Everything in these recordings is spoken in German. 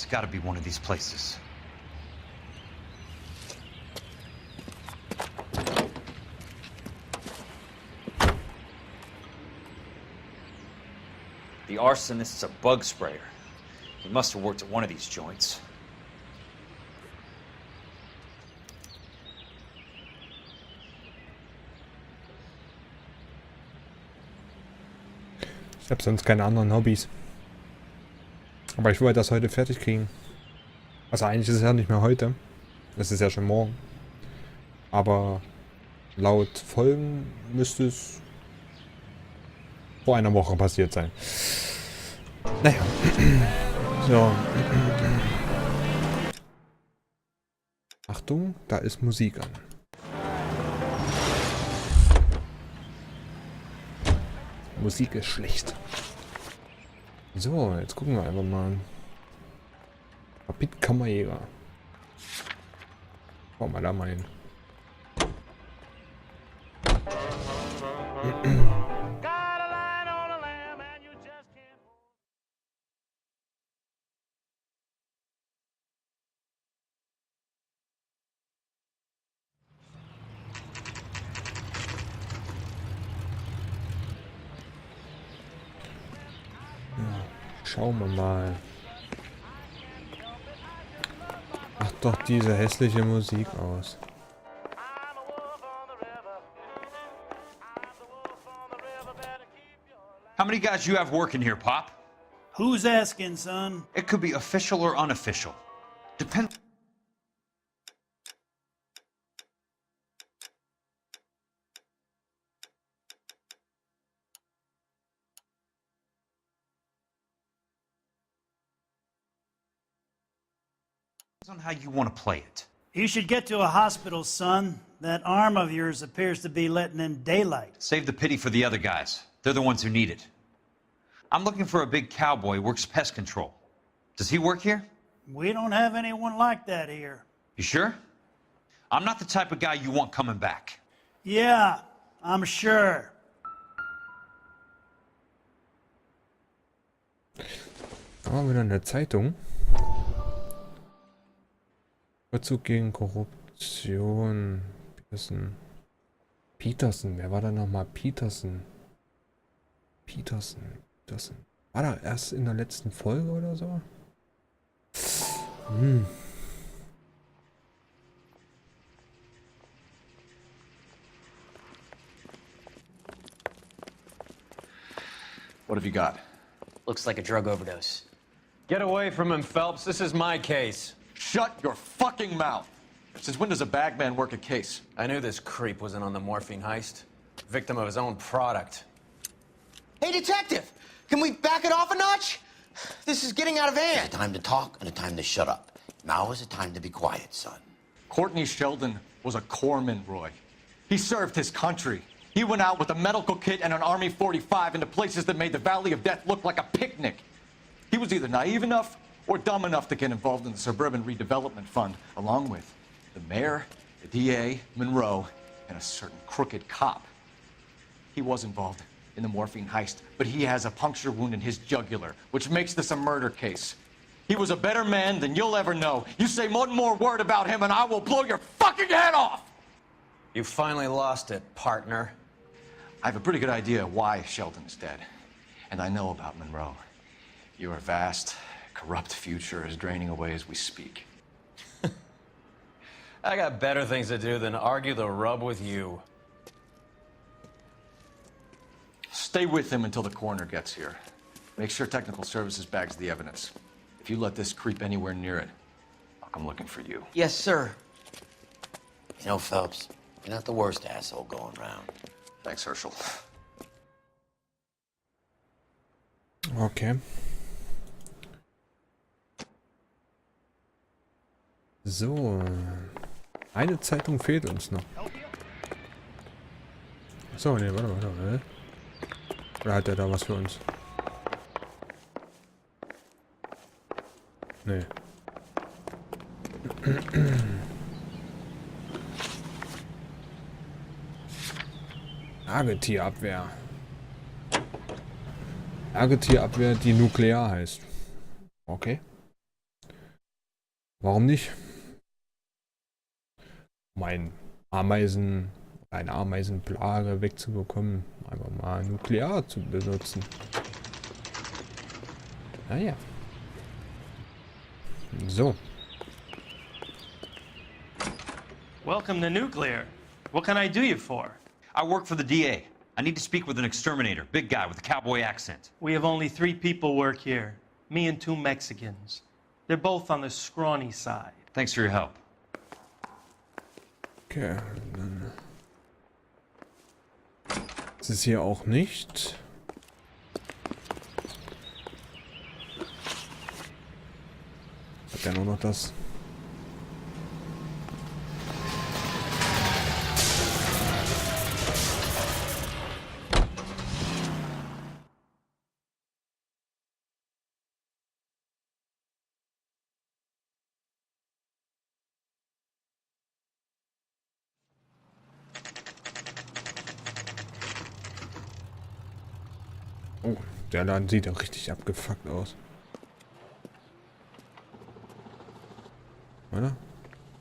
It's gotta be one of these places. The arsonist's a bug sprayer. He must have worked at one of these joints. Ich habe sonst keine anderen Hobbys. Aber ich wollte das heute fertig kriegen. Also eigentlich ist es ja nicht mehr heute. Es ist ja schon morgen. Aber laut Folgen müsste es vor einer Woche passiert sein. Naja. So. Achtung, da ist Musik an. Musik ist schlecht. So, jetzt gucken wir einfach mal. Rapid-Kammerjäger. Schauen wir da mal hin. Schauen wir mal. Ach doch, diese hässliche Musik aus. How many guys you have working here, Pop? Who's asking, son? It could be official or unofficial. Depends on how you want to play it. You should get to a hospital, son. That arm of yours appears to be letting in daylight. Save the pity for the other guys. They're the ones who need it. I'm looking for a big cowboy who works pest control. Does he work here? We don't have anyone like that here. You sure? I'm not the type of guy you want coming back. Yeah, I'm sure. Da haben wir wieder in der Zeitung. Vorzug gegen Korruption. Peterson. Wer war da nochmal? Peterson. War da erst in der letzten Folge oder so? What have you got? Looks like a drug overdose. Get away from him, Phelps. This is my case. Shut your fucking mouth! Since when does a bagman work a case? I knew this creep was in on the morphine heist. Victim of his own product. Hey, detective! Can we back it off a notch? This is getting out of hand. There's a time to talk and a time to shut up. Now is the time to be quiet, son. Courtney Sheldon was a corpsman, Roy. He served his country. He went out with a medical kit and an Army 45 into places that made the Valley of Death look like a picnic. He was either naive enough or dumb enough to get involved in the Suburban Redevelopment Fund, along with the mayor, the DA, Monroe, and a certain crooked cop. He was involved in the morphine heist, but he has a puncture wound in his jugular, which makes this a murder case. He was a better man than you'll ever know. You say one more word about him and I will blow your fucking head off! You finally lost it, partner. I have a pretty good idea why Sheldon is dead. And I know about Monroe. Your vast, corrupt future is draining away as we speak. I got better things to do than argue the rub with you. Stay with him until the coroner gets here. Make sure technical services bags the evidence. If you let this creep anywhere near it, I'll come looking for you. Yes, sir. You know, Phelps, you're not the worst asshole going around. Thanks, Herschel. Okay. So. Eine Zeitung fehlt uns noch. So, ne, warte. Oder hat er da was für uns? Nee. Nagetierabwehr. Nagetierabwehr, die nuklear heißt. Okay. Warum nicht? Um eine Ameisenplage wegzubekommen, einfach mal nuklear zu benutzen. Naja. So. Welcome to nuclear. What can I do you for? I work for the DA. I need to speak with an exterminator, big guy with a cowboy accent. We have only 3 people work here. Me and 2 Mexicans. They're both on the scrawny side. Thanks for your help. Okay, dann. Das ist hier auch nicht. Hat ja nur noch das. Oh, der Laden sieht ja richtig abgefuckt aus. Oder?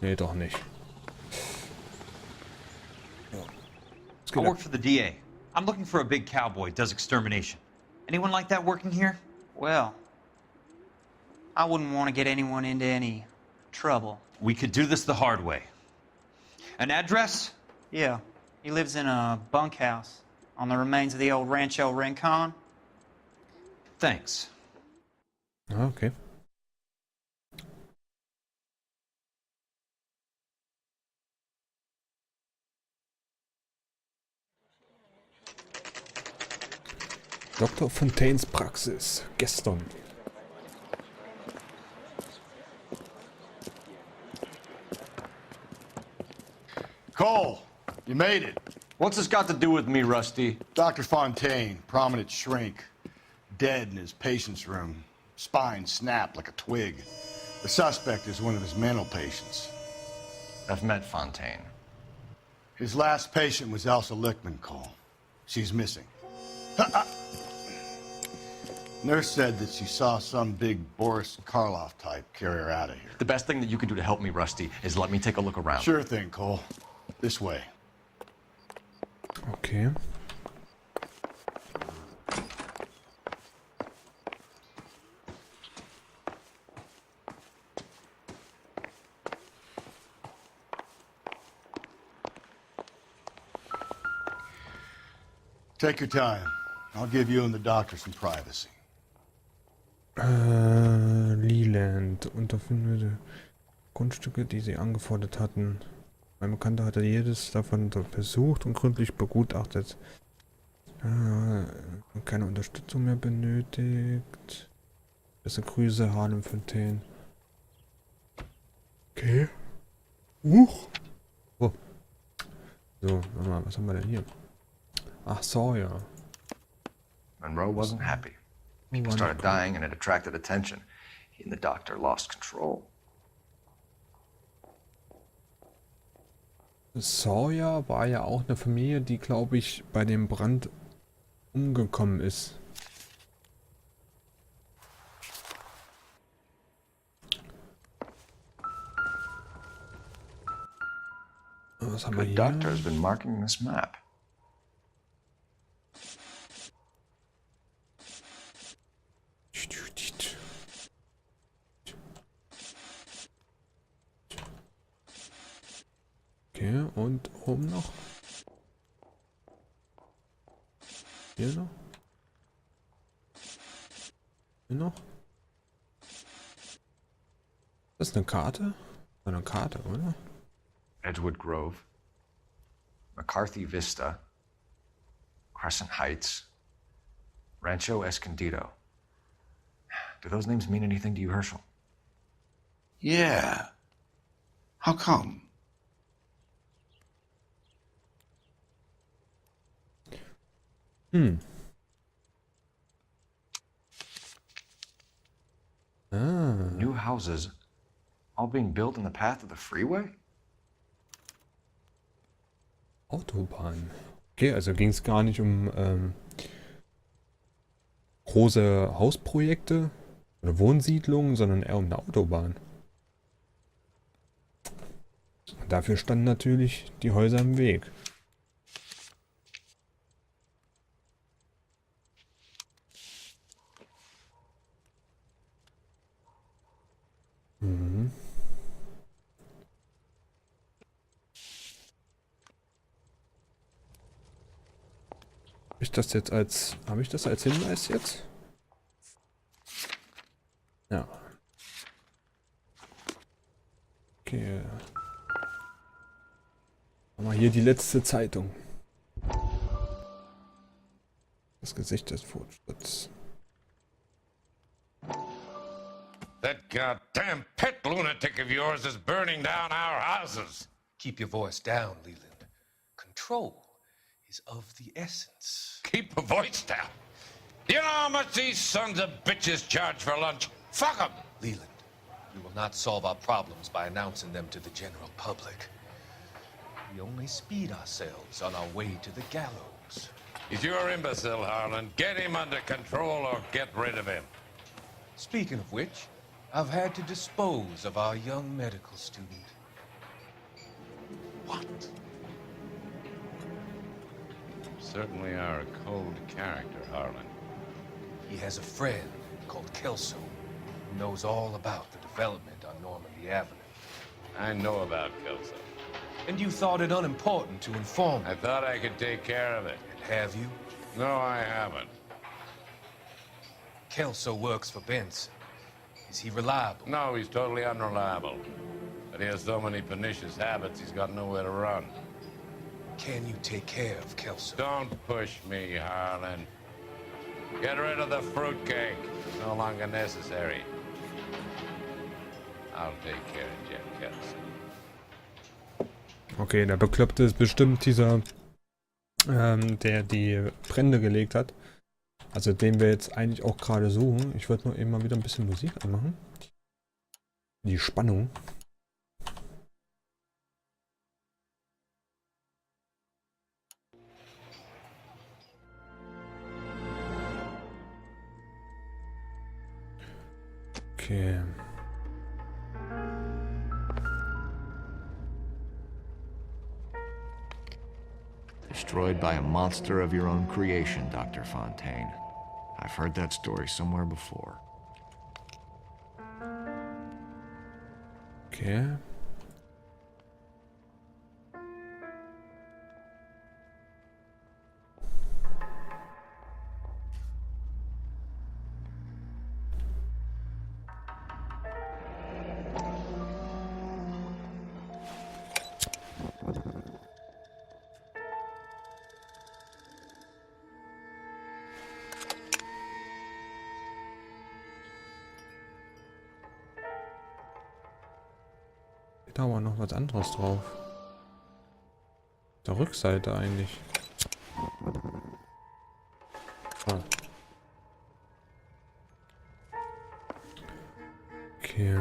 Nee, doch nicht. Ja. I work for the DA. I'm looking for a big cowboy who does extermination. Anyone like that working here? Well, I wouldn't want to get anyone into any trouble. We could do this the hard way. An address? Yeah, he lives in a bunkhouse on the remains of the old Rancho Rincon. Thanks. Ah, okay. Dr. Fontaines Praxis. Gestern. Cole, you made it. What's this got to do with me, Rusty? Dr. Fontaine, prominent shrink, dead in his patient's room, spine snapped like a twig. The suspect is one of his mental patients. I've met Fontaine. His last patient was Elsa Lichtman, Cole. She's missing. Nurse said that she saw some big Boris Karloff type carry her out of here. The best thing that you can do to help me, Rusty, is let me take a look around. Sure thing, Cole. This way. Okay. Take your time. I'll give you and the doctor some privacy. Leland. Unterfindete Grundstücke, die sie angefordert hatten. Mein Bekannter hatte jedes davon besucht und gründlich begutachtet. Keine Unterstützung mehr benötigt. Beste Grüße, Harlem Fontaine. Okay. Oh. So, warte mal, was haben wir denn hier? Ach, Sawyer. Monroe wasn't happy. People started dying and it attracted attention. He and the doctor lost control. Sawyer war ja auch eine Familie, die, glaube ich, bei dem Brand umgekommen ist. Was haben wir The hier? doctor has been marking this map. Okay, und oben noch? Hier noch? Hier noch? Das ist eine Karte? Eine Karte, oder? Edgewood Grove, McCarthy Vista, Crescent Heights, Rancho Escondido. Do those names mean anything to you, Herschel? Yeah. How come? New houses, all being built in the path of the freeway? Autobahn. Okay, also ging es gar nicht um große Hausprojekte oder Wohnsiedlungen, sondern eher um eine Autobahn. Dafür standen natürlich die Häuser im Weg. Mhm. Habe ich das als Hinweis jetzt? Ja. Okay. Haben wir hier die letzte Zeitung. Das Gesicht des Fortschritts. That goddamn pet lunatic of yours is burning down our houses. Keep your voice down, Leland. Control is of the essence. Keep your voice down. You know how much these sons of bitches charge for lunch? Fuck them. Leland, we will not solve our problems by announcing them to the general public. We only speed ourselves on our way to the gallows. He's your imbecile, Harlan. Get him under control or get rid of him. Speaking of which, I've had to dispose of our young medical student. What? Certainly are a cold character, Harlan. He has a friend called Kelso who knows all about the development on Normandy Avenue. I know about Kelso. And you thought it unimportant to inform me. I thought I could take care of it. And have you? No, I haven't. Kelso works for Benson. Is he reliable? No, he's totally unreliable. But he has so many pernicious habits, he's got nowhere to run. Can you take care of Kelso? Don't push me, Harlan. Get rid of the fruitcake. It's no longer necessary. I'll take care of Jeff Kelso. Okay, der Bekloppte ist bestimmt dieser, der die Brände gelegt hat. Also den wir jetzt eigentlich auch gerade suchen. Ich wollte nur eben mal wieder ein bisschen Musik anmachen. Die Spannung. Okay. Destroyed by a monster of your own creation, Dr. Fontaine. I've heard that story somewhere before. Okay. Da war noch was anderes drauf. Der Rückseite eigentlich. Ah. Okay.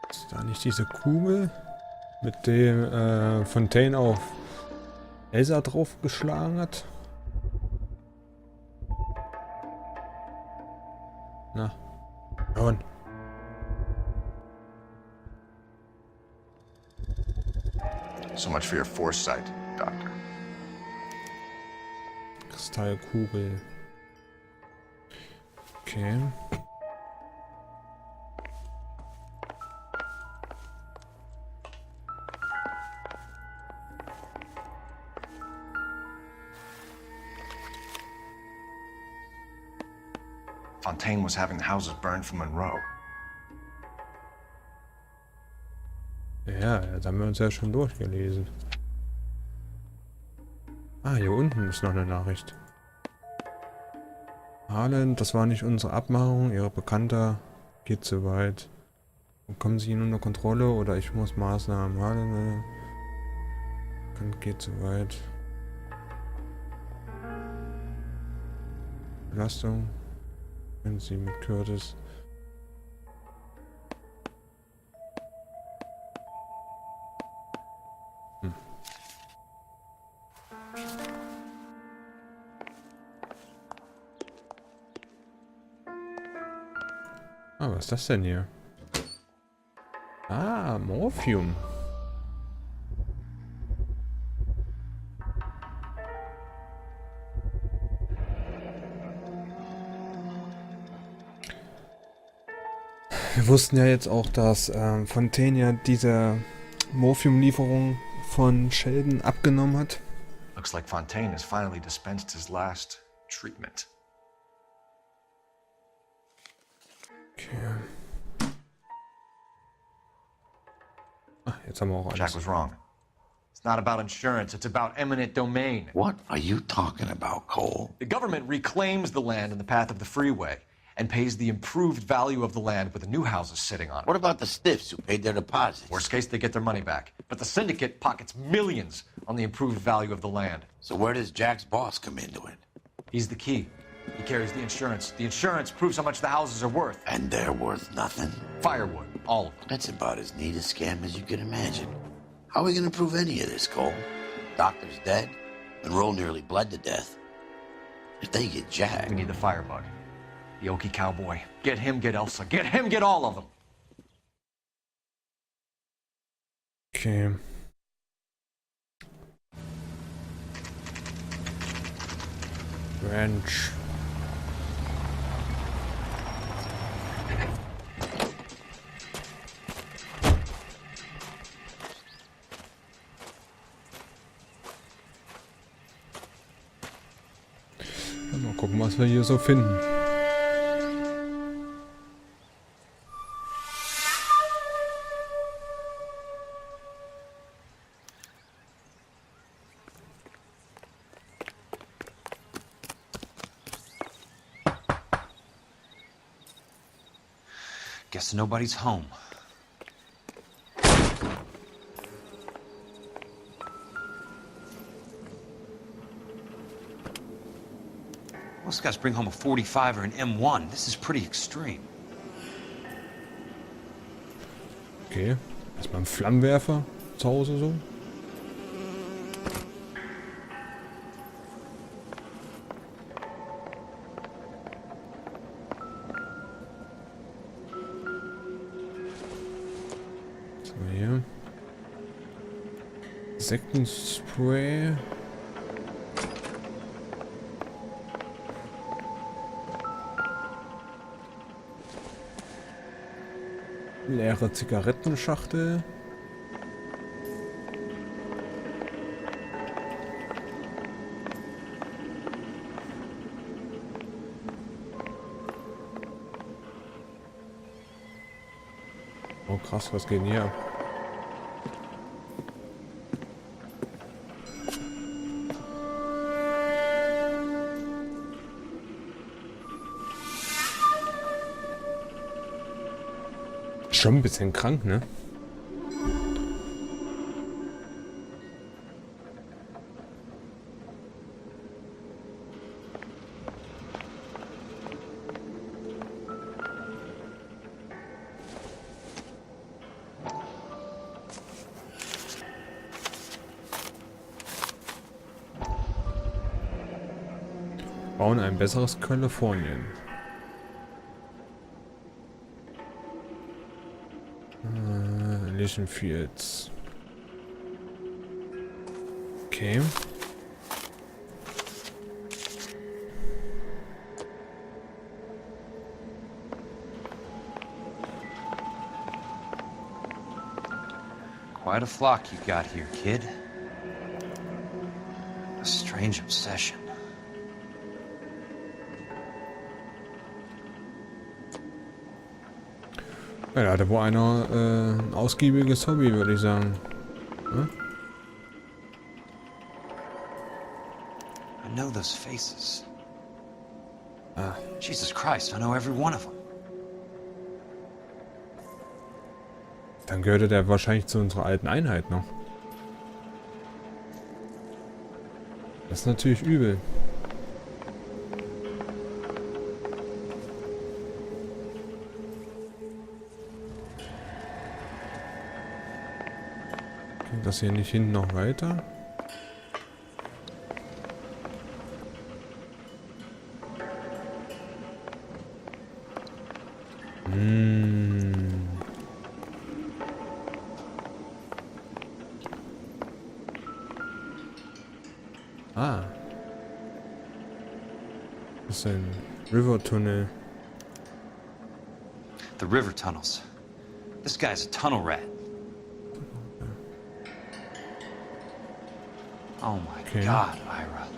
Ist da nicht diese Kugel, mit dem Fontaine auf Elsa draufgeschlagen hat? Na. Und. So much for your foresight, Doctor. Kristallkugel. Okay. Fontaine was having the houses burned for Monroe. Ja, das haben wir uns ja schon durchgelesen. Ah, hier unten ist noch eine Nachricht. Harlan, das war nicht unsere Abmachung. Ihre Bekannte geht zu weit. Bekommen Sie ihn unter Kontrolle oder ich muss Maßnahmen. Harlan, geht zu weit. Belastung. Wenn Sie mit Curtis. Ah, was ist das denn hier? Ah, Morphium. Wir wussten ja jetzt auch, dass Fontaine ja diese Morphium-Lieferung von Sheldon abgenommen hat. Looks like Fontaine has finally dispensed his last treatment. Okay. Ah, jetzt haben wir auch alles. Jack was wrong. It's not about insurance, it's about eminent domain. What are you talking about, Cole? The government reclaims the land in the path of the freeway and pays the improved value of the land with the new houses sitting on it. What about the stiffs who paid their deposits? Worst case, they get their money back. But the syndicate pockets millions on the improved value of the land. So where does Jack's boss come into it? He's the key. He carries the insurance. The insurance proves how much the houses are worth. And they're worth nothing? Firewood, all of them. That's about as neat a scam as you can imagine. How are we gonna prove any of this, Cole? Doctor's dead, and Roll nearly bled to death. If they get Jack... We need the firebug. The Okie cowboy. Get him, get Elsa. Get him, get all of them. Okay. Ranch. Mal gucken, was wir hier so finden. Guess nobody's home. Most guys bring home a 45 or an M1. This is pretty extreme. Okay, erstmal ein Flammenwerfer zu Hause so. Was haben wir hier? Sektenspray. Leere Zigarettenschachtel. Oh krass, was geht denn hier ab? Schon ein bisschen krank, ne? Bauen ein besseres Kalifornien. Fields. Okay. Quite a flock you got here, kid. A strange obsession. Ja, da hatte wohl einer ein ausgiebiges Hobby, würde ich sagen. Hm? I know those faces. Jesus Christ, I know every one of them. Dann gehörte der wahrscheinlich zu unserer alten Einheit noch. Das ist natürlich übel. Geht das hier nicht hinten noch weiter? Ah. Das ist ein River-Tunnel. The river tunnels. This guy's a tunnel rat. Oh my God, Ira.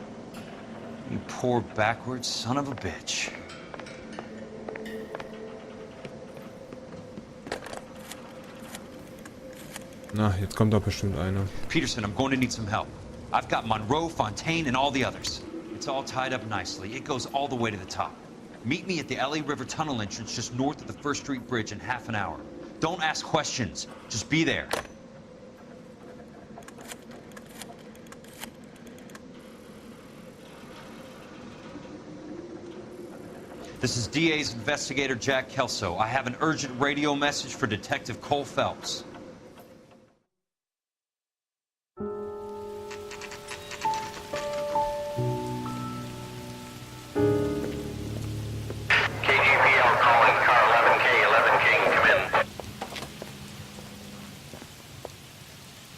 You poor backwards son of a bitch. Na, jetzt kommt doch bestimmt einer. Peterson, I'm going to need some help. I've got Monroe, Fontaine, and all the others. It's all tied up nicely. It goes all the way to the top. Meet me at the LA River Tunnel entrance just north of the 1st Street Bridge in half an hour. Don't ask questions. Just be there. This is DA's investigator Jack Kelso. I have an urgent radio message for Detective Cole Phelps.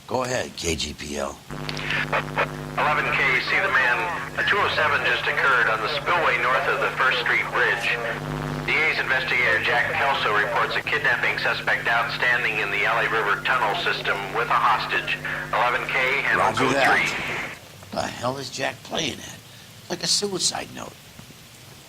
Go ahead, KGPL. 11K, see the man. A 207 just occurred on the spillway north of the 1st Street Bridge. DA's investigator Jack Kelso reports a kidnapping suspect outstanding in the LA River tunnel system with a hostage. 11K, handle Roger code that. 3. The hell is Jack playing at? Like a suicide note.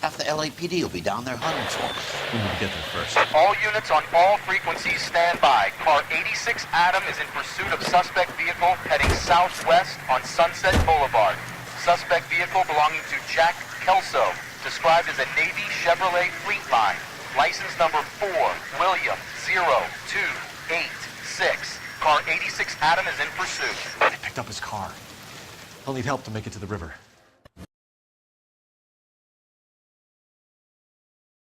Half the LAPD will be down there hunting for him. We need to get there first. All units on all frequencies stand by. Car 86 Adam is in pursuit of suspect vehicle heading southwest on Sunset Boulevard. Suspect vehicle belonging to Jack Kelso, described as a Navy Chevrolet Fleetline. License number 4, William 0286. Car 86 Adam is in pursuit. They picked up his car. He'll need help to make it to the river.